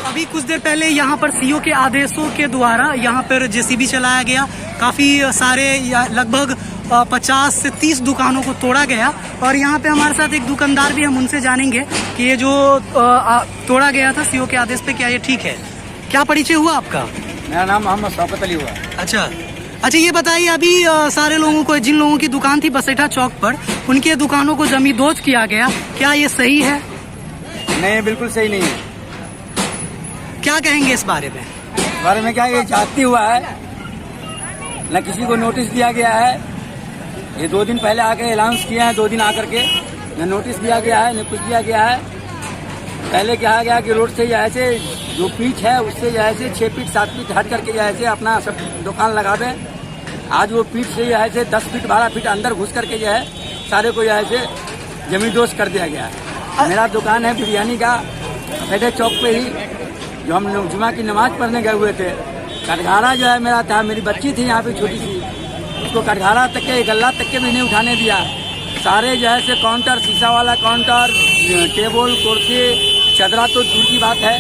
अभी कुछ देर पहले यहाँ पर सीओ के आदेशों के द्वारा यहाँ पर जेसीबी चलाया गया। काफ़ी सारे लगभग 50 से 30 दुकानों को तोड़ा गया। और यहाँ पे हमारे साथ एक दुकानदार भी, हम उनसे जानेंगे कि ये जो तोड़ा गया था सीओ के आदेश पे, क्या ये ठीक है? क्या परिचय हुआ आपका? मेरा नाम मोहम्मद शौकत अली हुआ। अच्छा, ये बताइए, अभी सारे लोगों को, जिन लोगों की दुकान थी बसेठा चौक पर, उनके दुकानों को जमींदोज किया गया, क्या ये सही है? नहीं, बिल्कुल सही नहीं है। क्या कहेंगे इस बारे में? बारे में क्या, ये जाती हुआ है, न किसी को नोटिस दिया गया है। ये 2 दिन पहले आके अनाउंस किया है, 2 दिन आकर के न नोटिस दिया गया है न कुछ दिया गया है। पहले कहा गया कि रोड से जैसे जो पीच है उससे जैसे 6 फीट 7 फीट हट करके जैसे अपना सब दुकान लगा दें। आज वो पीठ से जैसे 10 फीट 12 फीट अंदर घुस करके जो है सारे को जैसे जमींदोज कर दिया गया है। मेरा दुकान है बिरयानी का, बसेठा चौक पे ही, जो हम जुमा की नमाज पढ़ने गए हुए थे। कटघारा जो है मेरा था, मेरी बच्ची थी यहाँ पे छोटी सी, उसको कटघारा तक के, गल्ला तक के भी नहीं उठाने दिया। सारे जो है से काउंटर, शीशा वाला काउंटर, टेबल, कुर्सी, चदरा तो दूर की बात है,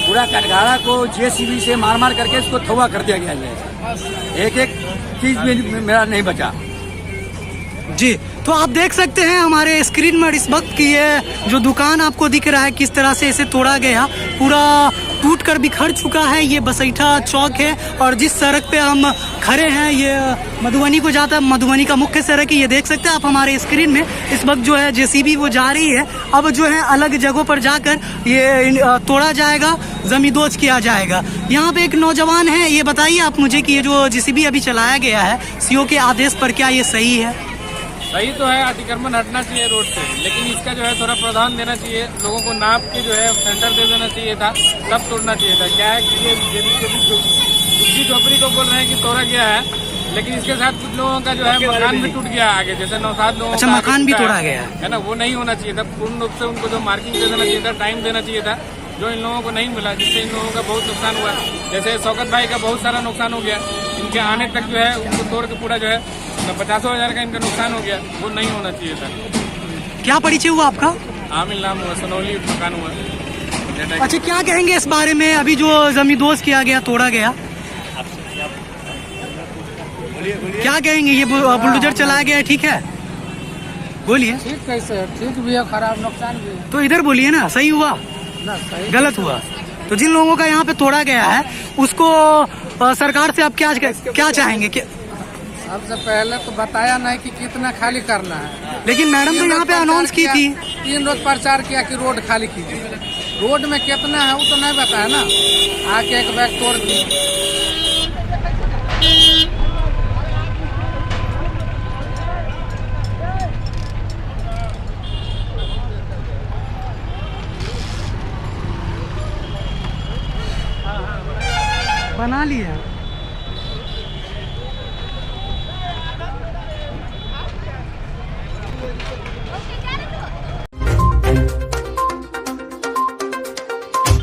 पूरा कटघारा को जेसीबी से मार मार करके इसको धुआं कर दिया गया है। एक एक चीज में मेरा नहीं बचा। जी, तो आप देख सकते हैं हमारे स्क्रीन में इस वक्त की ये जो दुकान आपको दिख रहा है, किस तरह से इसे तोड़ा गया, पूरा टूट कर बिखर चुका है। ये बसेठा चौक है और जिस सड़क पे हम खड़े हैं ये मधुबनी को जाता है, मधुबनी का मुख्य सड़क है। ये देख सकते हैं आप हमारे स्क्रीन में, इस वक्त जो है जेसीबी वो जा रही है। अब जो है अलग जगहों पर जाकर ये तोड़ा जाएगा, जमींदोज किया जाएगा। यहाँ पे एक नौजवान है, ये बताइए आप मुझे कि ये जो जेसीबी अभी चलाया गया है सीओ के आदेश पर, क्या ये सही है? सही तो है, अतिक्रमण हटना चाहिए रोड से, लेकिन इसका जो है थोड़ा प्रावधान देना चाहिए। लोगों को नाप के जो है सेंटर दे देना चाहिए था, तब तोड़ना चाहिए था। क्या है कि ये झुग्गी झोपड़ी को बोल रहे हैं कि तोड़ा गया है, लेकिन इसके साथ कुछ लोगों का जो है मकान भी टूट गया आगे, जैसे 9-7 लोगों का मकान भी तोड़ा गया है ना। वो नहीं होना चाहिए था। पूर्ण रूप से उनको जो मार्किंग दे देना चाहिए था, टाइम देना चाहिए था, जो इन लोगों को नहीं मिला, जिससे इन लोगों का बहुत नुकसान हुआ। जैसे शौकत भाई का बहुत सारा नुकसान हो गया, इनके आने तक जो है उनको तोड़ के पूरा जो है 50,000 का इनका नुकसान हो गया। वो नहीं होना चाहिए था। क्या परिचय हुआ आपका? आमिर नाम हुआ, सनौली मकान हुआ। अच्छा, क्या कहेंगे इस बारे में, अभी जो जमींदोज किया गया, तोड़ा गया, क्या कहेंगे? ये बुलडोजर चलाया गया है, ठीक है? बोलिए। ठीक कैसे? ठीक भी है, खराब नुकसान भी है। तो इधर बोलिए ना, सही हुआ ना सही गलत हुआ? तो जिन लोगों का यहाँ पे तोड़ा गया है उसको सरकार से आप क्या चाहेंगे? सबसे पहले तो बताया नहीं कि कितना खाली करना है, लेकिन मैडम तो यहाँ पे अनाउंस की थी। 3 रोज प्रचार किया कि रोड खाली कीजिए। रोड में कितना है वो तो नहीं बताया ना, आके एक बैग तोड़ दी। बना लिया।